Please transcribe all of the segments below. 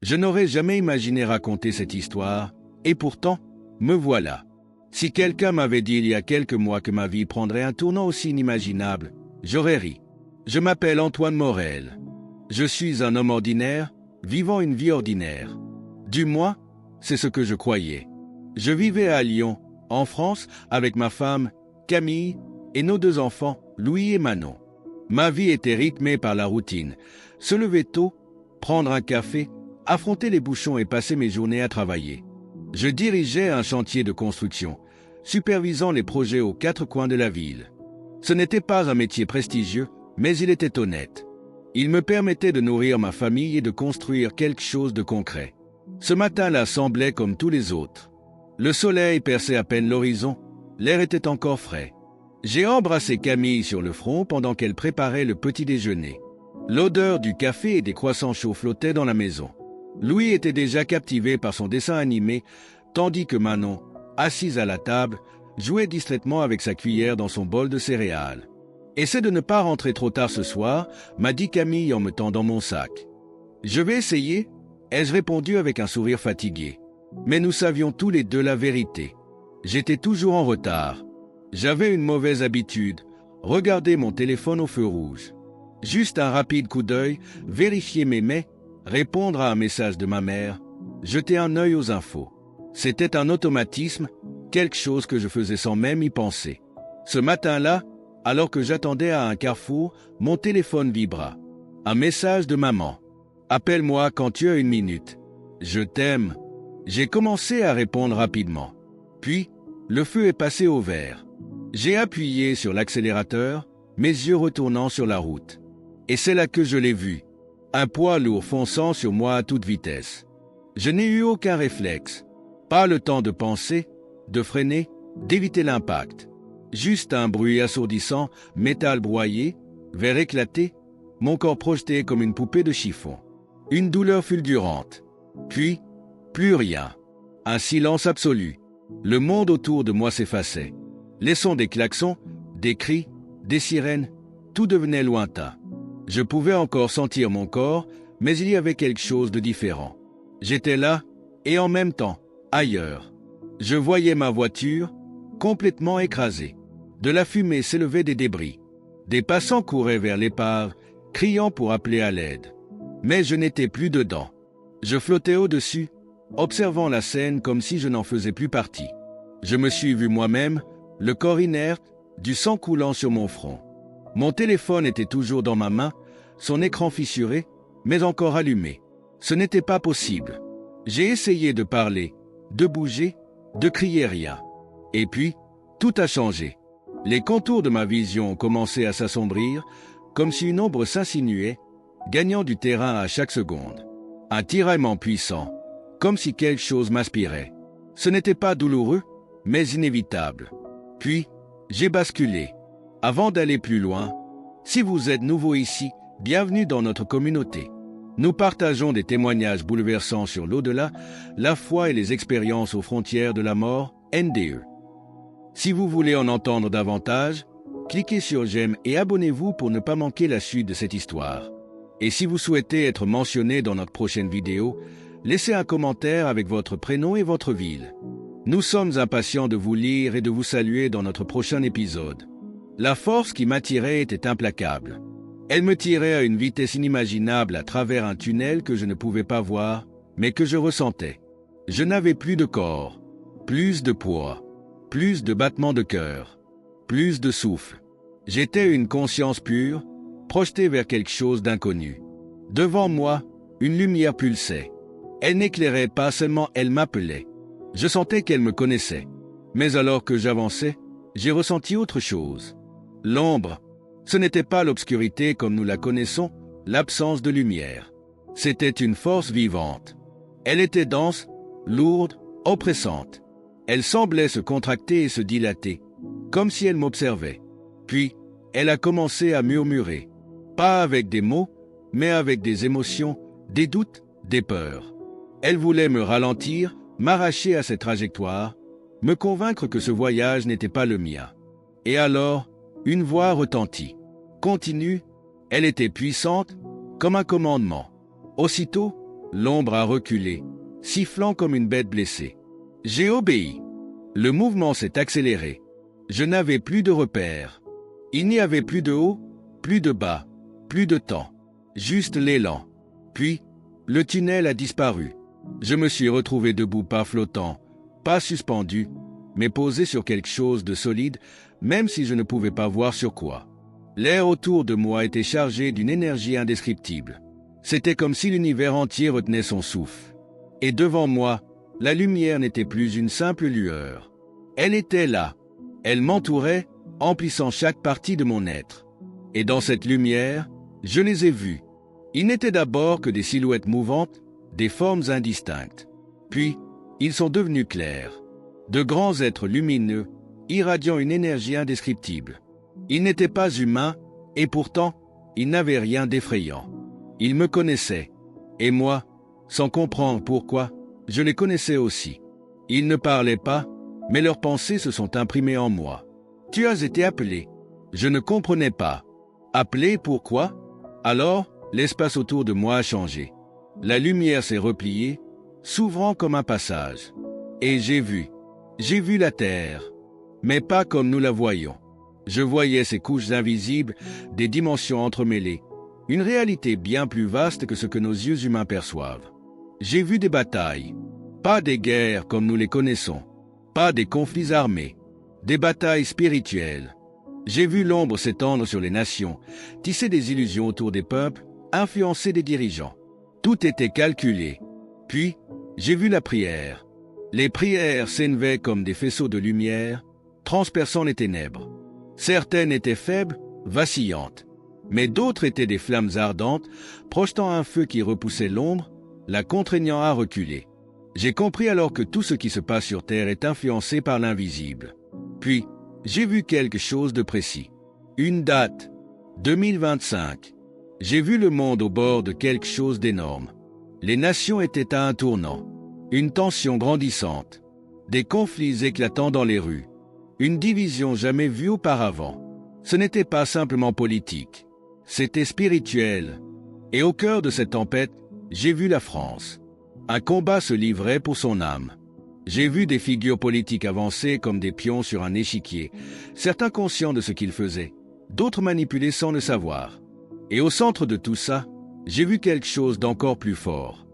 Je n'aurais jamais imaginé raconter cette histoire, et pourtant, me voilà. Si quelqu'un m'avait dit il y a quelques mois que ma vie prendrait un tournant aussi inimaginable, j'aurais ri. Je m'appelle Antoine Morel. Je suis un homme ordinaire, vivant une vie ordinaire. Du moins, c'est ce que je croyais. Je vivais à Lyon, en France, avec ma femme, Camille, et nos 2 enfants, Louis et Manon. Ma vie était rythmée par la routine. Se lever tôt, prendre un café, affronter les bouchons et passer mes journées à travailler. Je dirigeais un chantier de construction, supervisant les projets aux 4 coins de la ville. Ce n'était pas un métier prestigieux, mais il était honnête. Il me permettait de nourrir ma famille et de construire quelque chose de concret. Ce matin-là semblait comme tous les autres. Le soleil perçait à peine l'horizon, l'air était encore frais. J'ai embrassé Camille sur le front pendant qu'elle préparait le petit déjeuner. L'odeur du café et des croissants chauds flottait dans la maison. Louis était déjà captivé par son dessin animé, tandis que Manon, assise à la table, jouait distraitement avec sa cuillère dans son bol de céréales. « Essaie de ne pas rentrer trop tard ce soir », m'a dit Camille en me tendant mon sac. « Je vais essayer », ai-je répondu avec un sourire fatigué. Mais nous savions tous les deux la vérité. J'étais toujours en retard. J'avais une mauvaise habitude, regarder mon téléphone au feu rouge. Juste un rapide coup d'œil, vérifier mes mails, répondre à un message de ma mère, jeter un œil aux infos. C'était un automatisme, quelque chose que je faisais sans même y penser. Ce matin-là, alors que j'attendais à un carrefour, mon téléphone vibra. Un message de maman. « Appelle-moi quand tu as 1 minute. Je t'aime. » J'ai commencé à répondre rapidement. Puis, le feu est passé au vert. J'ai appuyé sur l'accélérateur, mes yeux retournant sur la route. Et c'est là que je l'ai vu. Un poids lourd fonçant sur moi à toute vitesse. Je n'ai eu aucun réflexe. Pas le temps de penser, de freiner, d'éviter l'impact. Juste un bruit assourdissant, métal broyé, verre éclaté, mon corps projeté comme une poupée de chiffon. Une douleur fulgurante. Puis, plus rien. Un silence absolu. Le monde autour de moi s'effaçait. Les sons des klaxons, des cris, des sirènes, tout devenait lointain. Je pouvais encore sentir mon corps, mais il y avait quelque chose de différent. J'étais là, et en même temps, ailleurs. Je voyais ma voiture, complètement écrasée. De la fumée s'élevait des débris. Des passants couraient vers l'épave, criant pour appeler à l'aide. Mais je n'étais plus dedans. Je flottais au-dessus, observant la scène comme si je n'en faisais plus partie. Je me suis vu moi-même, le corps inerte, du sang coulant sur mon front. Mon téléphone était toujours dans ma main, son écran fissuré, mais encore allumé. Ce n'était pas possible. J'ai essayé de parler, de bouger, de crier rien. Et puis, tout a changé. Les contours de ma vision ont commencé à s'assombrir, comme si une ombre s'insinuait, gagnant du terrain à chaque seconde. Un tiraillement puissant, comme si quelque chose m'aspirait. Ce n'était pas douloureux, mais inévitable. Puis, j'ai basculé. Avant d'aller plus loin, si vous êtes nouveau ici, bienvenue dans notre communauté. Nous partageons des témoignages bouleversants sur l'au-delà, la foi et les expériences aux frontières de la mort, NDE. Si vous voulez en entendre davantage, cliquez sur j'aime et abonnez-vous pour ne pas manquer la suite de cette histoire. Et si vous souhaitez être mentionné dans notre prochaine vidéo, laissez un commentaire avec votre prénom et votre ville. Nous sommes impatients de vous lire et de vous saluer dans notre prochain épisode. La force qui m'attirait était implacable. Elle me tirait à une vitesse inimaginable à travers un tunnel que je ne pouvais pas voir, mais que je ressentais. Je n'avais plus de corps, plus de poids, plus de battements de cœur, plus de souffle. J'étais une conscience pure, projetée vers quelque chose d'inconnu. Devant moi, une lumière pulsait. Elle n'éclairait pas seulement, elle m'appelait. Je sentais qu'elle me connaissait. Mais alors que j'avançais, j'ai ressenti autre chose. L'ombre, ce n'était pas l'obscurité comme nous la connaissons, l'absence de lumière. C'était une force vivante. Elle était dense, lourde, oppressante. Elle semblait se contracter et se dilater, comme si elle m'observait. Puis, elle a commencé à murmurer. Pas avec des mots, mais avec des émotions, des doutes, des peurs. Elle voulait me ralentir, m'arracher à cette trajectoire, me convaincre que ce voyage n'était pas le mien. Et alors, une voix retentit. Continue, elle était puissante, comme un commandement. Aussitôt, L'ombre a reculé, sifflant comme une bête blessée. J'ai obéi. Le mouvement s'est accéléré. Je n'avais plus de repères. Il n'y avait plus de haut, plus de bas, plus de temps. Juste l'élan. Puis, le tunnel a disparu. Je me suis retrouvé debout, pas flottant, pas suspendu, mais posé sur quelque chose de solide, même si je ne pouvais pas voir sur quoi. L'air autour de moi était chargé d'une énergie indescriptible. C'était comme si l'univers entier retenait son souffle. Et devant moi, la lumière n'était plus une simple lueur. Elle était là. Elle m'entourait, emplissant chaque partie de mon être. Et dans cette lumière, je les ai vus. Ils n'étaient d'abord que des silhouettes mouvantes, des formes indistinctes. Puis, ils sont devenus clairs. De grands êtres lumineux, irradiant une énergie indescriptible. Ils n'étaient pas humains, et pourtant, ils n'avaient rien d'effrayant. Ils me connaissaient. Et moi, sans comprendre pourquoi, je les connaissais aussi. Ils ne parlaient pas, mais leurs pensées se sont imprimées en moi. Tu as été appelé. Je ne comprenais pas. Appelé, pourquoi? Alors, l'espace autour de moi a changé. La lumière s'est repliée, s'ouvrant comme un passage. Et j'ai vu la terre, mais pas comme nous la voyons. Je voyais ces couches invisibles, des dimensions entremêlées, une réalité bien plus vaste que ce que nos yeux humains perçoivent. J'ai vu des batailles, pas des guerres comme nous les connaissons, pas des conflits armés, des batailles spirituelles. J'ai vu l'ombre s'étendre sur les nations, tisser des illusions autour des peuples, influencer des dirigeants. Tout était calculé. Puis, j'ai vu la prière. Les prières s'élevaient comme des faisceaux de lumière, transperçant les ténèbres. Certaines étaient faibles, vacillantes, mais d'autres étaient des flammes ardentes, projetant un feu qui repoussait l'ombre, la contraignant à reculer. J'ai compris alors que tout ce qui se passe sur Terre est influencé par l'invisible. Puis, j'ai vu quelque chose de précis. Une date, 2025. J'ai vu le monde au bord de quelque chose d'énorme. Les nations étaient à un tournant. Une tension grandissante. Des conflits éclatants dans les rues. Une division jamais vue auparavant. Ce n'était pas simplement politique. C'était spirituel. Et au cœur de cette tempête, j'ai vu la France. Un combat se livrait pour son âme. J'ai vu des figures politiques avancer comme des pions sur un échiquier, certains conscients de ce qu'ils faisaient, d'autres manipulés sans le savoir. Et au centre de tout ça, j'ai vu quelque chose d'encore plus fort.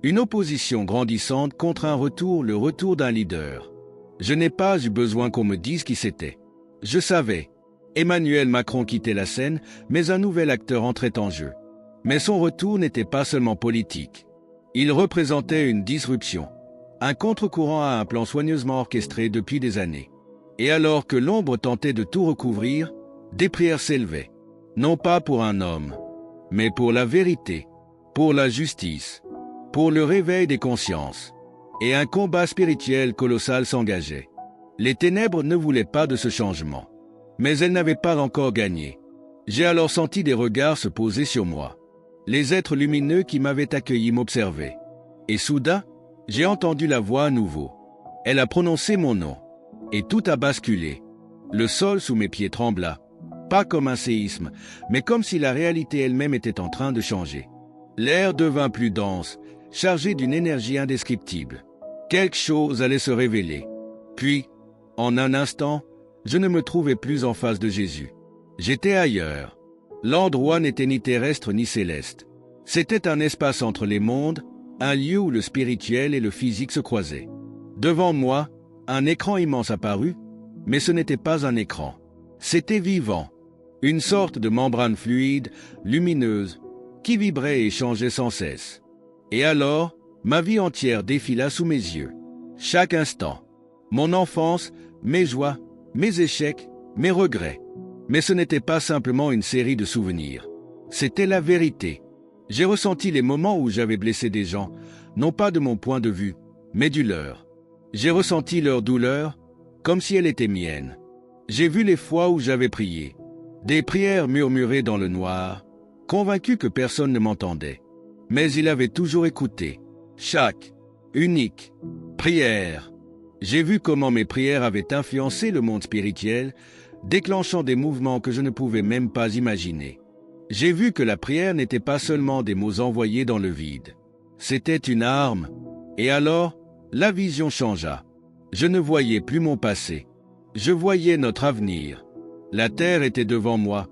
Une opposition grandissante contre le retour d'un leader. Je n'ai pas eu besoin qu'on me dise qui c'était. Je savais. Emmanuel Macron quittait la scène, mais un nouvel acteur entrait en jeu. Mais son retour n'était pas seulement politique. Il représentait une disruption, un contre-courant à un plan soigneusement orchestré depuis des années. Et alors que l'ombre tentait de tout recouvrir, des prières s'élevaient, non pas pour un homme, mais pour la vérité, pour la justice, pour le réveil des consciences. Et un combat spirituel colossal s'engageait. Les ténèbres ne voulaient pas de ce changement, mais elles n'avaient pas encore gagné. J'ai alors senti des regards se poser sur moi. Les êtres lumineux qui m'avaient accueilli m'observaient. Et soudain, j'ai entendu la voix à nouveau. Elle a prononcé mon nom. Et tout a basculé. Le sol sous mes pieds trembla. Pas comme un séisme, mais comme si la réalité elle-même était en train de changer. L'air devint plus dense, chargé d'une énergie indescriptible. Quelque chose allait se révéler. Puis, en un instant, je ne me trouvais plus en face de Jésus. J'étais ailleurs. L'endroit n'était ni terrestre ni céleste. C'était un espace entre les mondes, un lieu où le spirituel et le physique se croisaient. Devant moi, un écran immense apparut, mais ce n'était pas un écran. C'était vivant, une sorte de membrane fluide, lumineuse, qui vibrait et changeait sans cesse. Et alors, ma vie entière défila sous mes yeux. Chaque instant, mon enfance, mes joies, mes échecs, mes regrets. Mais ce n'était pas simplement une série de souvenirs. C'était la vérité. J'ai ressenti les moments où j'avais blessé des gens, non pas de mon point de vue, mais du leur. J'ai ressenti leur douleur, comme si elle était mienne. J'ai vu les fois où j'avais prié. Des prières murmurées dans le noir, convaincu que personne ne m'entendait. Mais il avait toujours écouté. Chaque, unique, prière. J'ai vu comment mes prières avaient influencé le monde spirituel, déclenchant des mouvements que je ne pouvais même pas imaginer. J'ai vu que la prière n'était pas seulement des mots envoyés dans le vide. C'était une arme. Et alors, la vision changea. Je ne voyais plus mon passé. Je voyais notre avenir. La Terre était devant moi,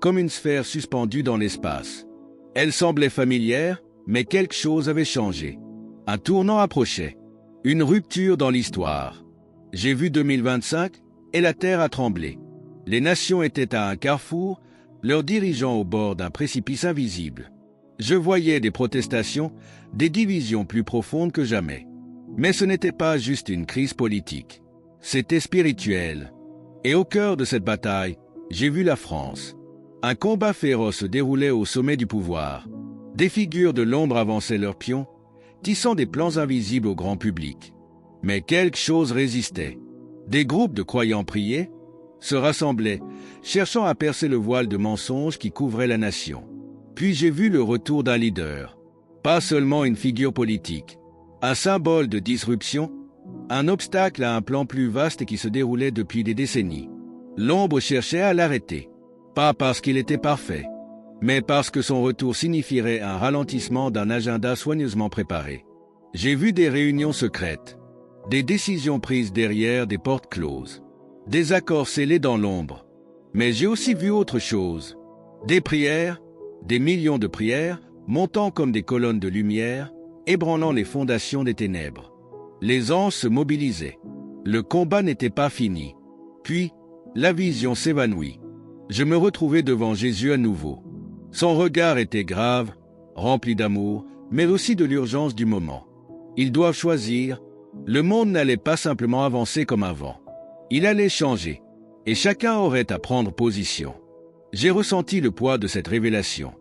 comme une sphère suspendue dans l'espace. Elle semblait familière, mais quelque chose avait changé. Un tournant approchait. Une rupture dans l'histoire. J'ai vu 2025 et la Terre a tremblé. Les nations étaient à un carrefour, leurs dirigeants au bord d'un précipice invisible. Je voyais des protestations, des divisions plus profondes que jamais. Mais ce n'était pas juste une crise politique. C'était spirituel. Et au cœur de cette bataille, j'ai vu la France. Un combat féroce se déroulait au sommet du pouvoir. Des figures de l'ombre avançaient leurs pions, tissant des plans invisibles au grand public. Mais quelque chose résistait. Des groupes de croyants priaient, se rassemblaient, cherchant à percer le voile de mensonges qui couvrait la nation. Puis j'ai vu le retour d'un leader. Pas seulement une figure politique, un symbole de disruption, un obstacle à un plan plus vaste qui se déroulait depuis des décennies. L'ombre cherchait à l'arrêter. Pas parce qu'il était parfait, mais parce que son retour signifierait un ralentissement d'un agenda soigneusement préparé. J'ai vu des réunions secrètes, des décisions prises derrière des portes closes, des accords scellés dans l'ombre. Mais j'ai aussi vu autre chose. Des prières, des millions de prières, montant comme des colonnes de lumière, ébranlant les fondations des ténèbres. Les anges se mobilisaient. Le combat n'était pas fini. Puis, la vision s'évanouit. Je me retrouvais devant Jésus à nouveau. Son regard était grave, rempli d'amour, mais aussi de l'urgence du moment. Ils doivent choisir. Le monde n'allait pas simplement avancer comme avant. Il allait changer, et chacun aurait à prendre position. J'ai ressenti le poids de cette révélation,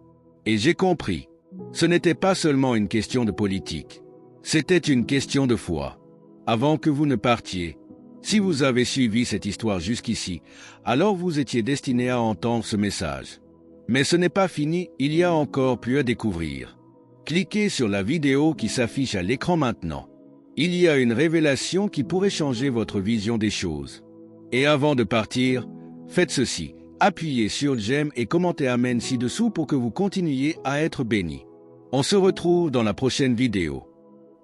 et j'ai compris. Ce n'était pas seulement une question de politique. C'était une question de foi. Avant que vous ne partiez, si vous avez suivi cette histoire jusqu'ici, alors vous étiez destiné à entendre ce message. Mais ce n'est pas fini, il y a encore plus à découvrir. Cliquez sur la vidéo qui s'affiche à l'écran maintenant. Il y a une révélation qui pourrait changer votre vision des choses. Et avant de partir, faites ceci. Appuyez sur j'aime et commentez Amen ci-dessous pour que vous continuiez à être bénis. On se retrouve dans la prochaine vidéo.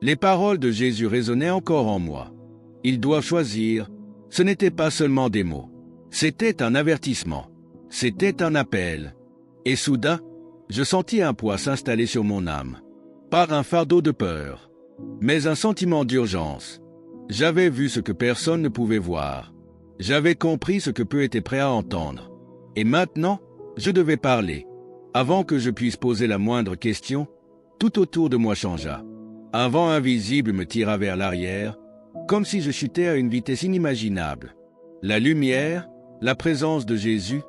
Les paroles de Jésus résonnaient encore en moi. Ils doivent choisir. Ce n'était pas seulement des mots. C'était un avertissement. C'était un appel. Et soudain, je sentis un poids s'installer sur mon âme. Pas un fardeau de peur, mais un sentiment d'urgence. J'avais vu ce que personne ne pouvait voir. J'avais compris ce que peu étaient prêts à entendre. Et maintenant, je devais parler. Avant que je puisse poser la moindre question, tout autour de moi changea. Un vent invisible me tira vers l'arrière, comme si je chutais à une vitesse inimaginable. La lumière, la présence de Jésus,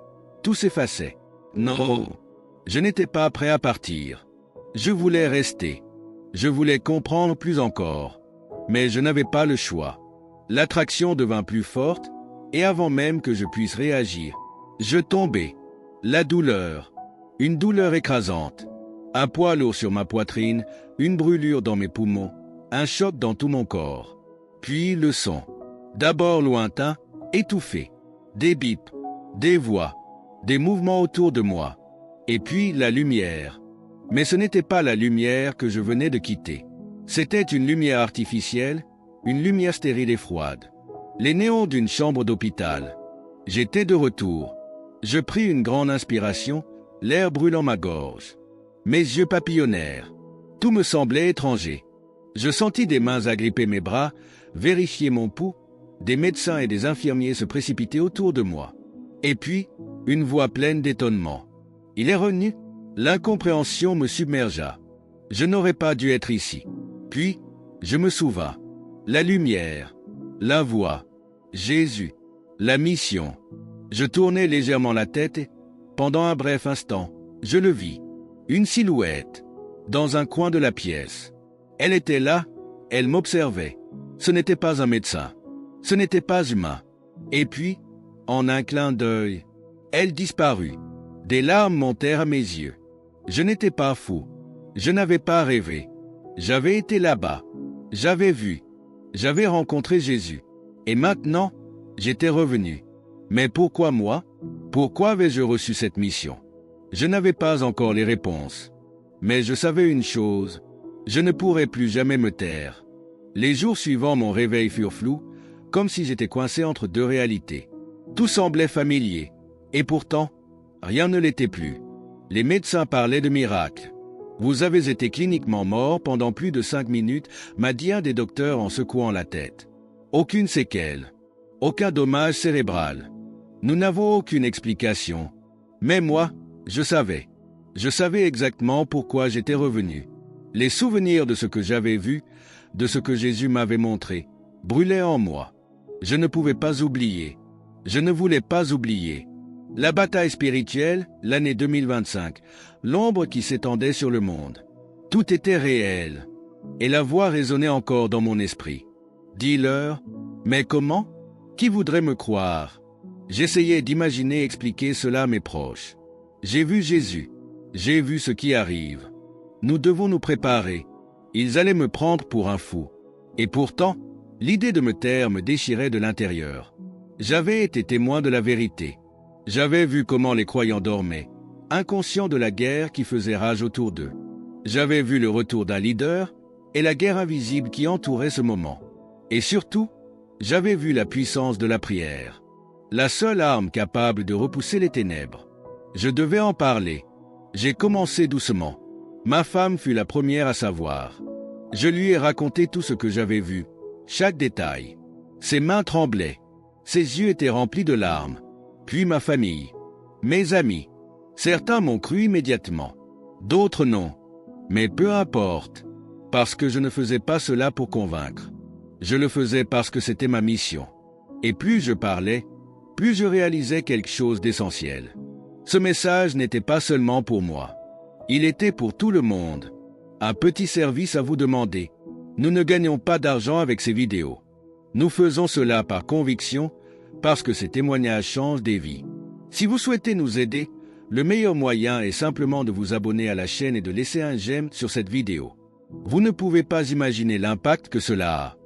tout s'effaçait. Non, je n'étais pas prêt à partir. Je voulais rester. Je voulais comprendre plus encore. Mais je n'avais pas le choix. L'attraction devint plus forte, et avant même que je puisse réagir, je tombais. La douleur. Une douleur écrasante. Un poids lourd sur ma poitrine, une brûlure dans mes poumons, un choc dans tout mon corps. Puis le son. D'abord lointain, étouffé. Des bips, des voix, des mouvements autour de moi. Et puis la lumière. Mais ce n'était pas la lumière que je venais de quitter. C'était une lumière artificielle, une lumière stérile et froide. Les néons d'une chambre d'hôpital. J'étais de retour. Je pris une grande inspiration, l'air brûlant ma gorge. Mes yeux papillonnèrent. Tout me semblait étranger. Je sentis des mains agripper mes bras, vérifier mon pouls, des médecins et des infirmiers se précipiter autour de moi. Et puis, une voix pleine d'étonnement. « Il est revenu ?» L'incompréhension me submergea. Je n'aurais pas dû être ici. Puis, je me souvins. La lumière, la voix, Jésus, la mission. Je tournai légèrement la tête et, pendant un bref instant, je le vis. Une silhouette, dans un coin de la pièce. Elle était là, elle m'observait. Ce n'était pas un médecin. Ce n'était pas humain. Et puis, en un clin d'œil, elle disparut. Des larmes montèrent à mes yeux. Je n'étais pas fou. Je n'avais pas rêvé. J'avais été là-bas. J'avais vu. J'avais rencontré Jésus. Et maintenant, j'étais revenu. Mais pourquoi moi? Pourquoi avais-je reçu cette mission? Je n'avais pas encore les réponses. Mais je savais une chose. Je ne pourrai plus jamais me taire. Les jours suivants, mon réveil furent flous, comme si j'étais coincé entre deux réalités. Tout semblait familier, et pourtant, rien ne l'était plus. Les médecins parlaient de miracles. Vous avez été cliniquement mort pendant plus de 5 minutes, m'a dit un des docteurs en secouant la tête. Aucune séquelle, aucun dommage cérébral. Nous n'avons aucune explication. Mais moi, je savais. Je savais exactement pourquoi j'étais revenu. Les souvenirs de ce que j'avais vu, de ce que Jésus m'avait montré, brûlaient en moi. Je ne pouvais pas oublier. Je ne voulais pas oublier. La bataille spirituelle, l'année 2025, l'ombre qui s'étendait sur le monde. Tout était réel. Et la voix résonnait encore dans mon esprit. Dis-leur, mais comment? Qui voudrait me croire? J'essayais d'imaginer expliquer cela à mes proches. J'ai vu Jésus. J'ai vu ce qui arrive. Nous devons nous préparer. Ils allaient me prendre pour un fou. Et pourtant, l'idée de me taire me déchirait de l'intérieur. J'avais été témoin de la vérité. J'avais vu comment les croyants dormaient, inconscients de la guerre qui faisait rage autour d'eux. J'avais vu le retour d'un leader et la guerre invisible qui entourait ce moment. Et surtout, j'avais vu la puissance de la prière. La seule arme capable de repousser les ténèbres. Je devais en parler. J'ai commencé doucement. Ma femme fut la première à savoir. Je lui ai raconté tout ce que j'avais vu, chaque détail. Ses mains tremblaient. Ses yeux étaient remplis de larmes. Puis ma famille, mes amis. Certains m'ont cru immédiatement, d'autres non. Mais peu importe, parce que je ne faisais pas cela pour convaincre. Je le faisais parce que c'était ma mission. Et plus je parlais, plus je réalisais quelque chose d'essentiel. Ce message n'était pas seulement pour moi. Il était pour tout le monde. Un petit service à vous demander. Nous ne gagnons pas d'argent avec ces vidéos. Nous faisons cela par conviction, parce que ces témoignages changent des vies. Si vous souhaitez nous aider, le meilleur moyen est simplement de vous abonner à la chaîne et de laisser un j'aime sur cette vidéo. Vous ne pouvez pas imaginer l'impact que cela a.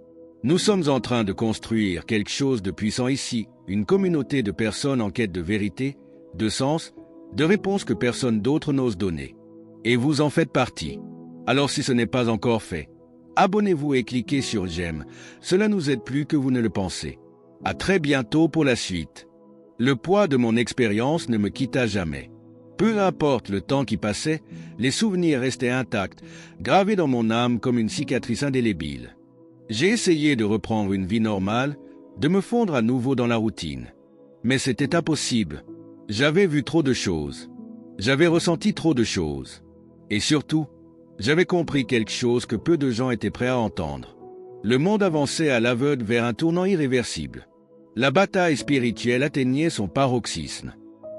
Nous sommes en train de construire quelque chose de puissant ici, une communauté de personnes en quête de vérité, de sens, de réponses que personne d'autre n'ose donner. Et vous en faites partie. Alors si ce n'est pas encore fait, abonnez-vous et cliquez sur j'aime. Cela nous aide plus que vous ne le pensez. À très bientôt pour la suite. Le poids de mon expérience ne me quitta jamais. Peu importe le temps qui passait, les souvenirs restaient intacts, gravés dans mon âme comme une cicatrice indélébile. J'ai essayé de reprendre une vie normale, de me fondre à nouveau dans la routine. Mais c'était impossible. J'avais vu trop de choses. J'avais ressenti trop de choses. Et surtout, j'avais compris quelque chose que peu de gens étaient prêts à entendre. Le monde avançait à l'aveugle vers un tournant irréversible. La bataille spirituelle atteignait son paroxysme.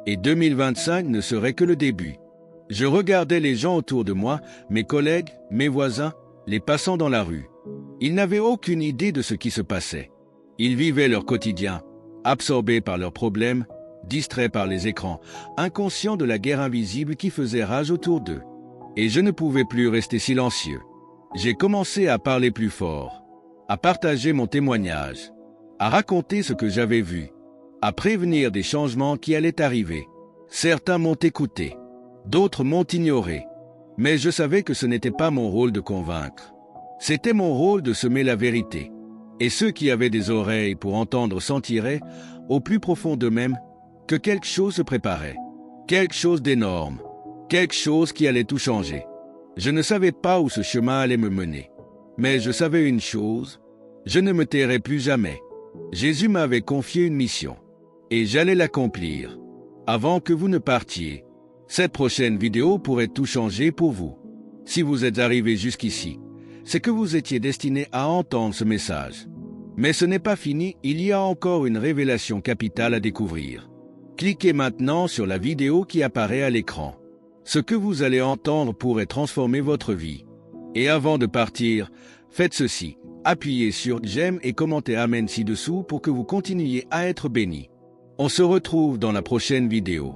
Et 2025 ne serait que le début. Je regardais les gens autour de moi, mes collègues, mes voisins, les passants dans la rue. Ils n'avaient aucune idée de ce qui se passait. Ils vivaient leur quotidien, absorbés par leurs problèmes, distraits par les écrans, inconscients de la guerre invisible qui faisait rage autour d'eux. Et je ne pouvais plus rester silencieux. J'ai commencé à parler plus fort, à partager mon témoignage, à raconter ce que j'avais vu, à prévenir des changements qui allaient arriver. Certains m'ont écouté, d'autres m'ont ignoré, mais je savais que ce n'était pas mon rôle de convaincre. C'était mon rôle de semer la vérité. Et ceux qui avaient des oreilles pour entendre sentiraient, au plus profond d'eux-mêmes, que quelque chose se préparait, quelque chose d'énorme, quelque chose qui allait tout changer. Je ne savais pas où ce chemin allait me mener, mais je savais une chose, je ne me tairais plus jamais. Jésus m'avait confié une mission, et j'allais l'accomplir. Avant que vous ne partiez, cette prochaine vidéo pourrait tout changer pour vous. Si vous êtes arrivé jusqu'ici, c'est que vous étiez destiné à entendre ce message. Mais ce n'est pas fini, il y a encore une révélation capitale à découvrir. Cliquez maintenant sur la vidéo qui apparaît à l'écran. Ce que vous allez entendre pourrait transformer votre vie. Et avant de partir, faites ceci. Appuyez sur j'aime et commentez Amen ci-dessous pour que vous continuiez à être bénis. On se retrouve dans la prochaine vidéo.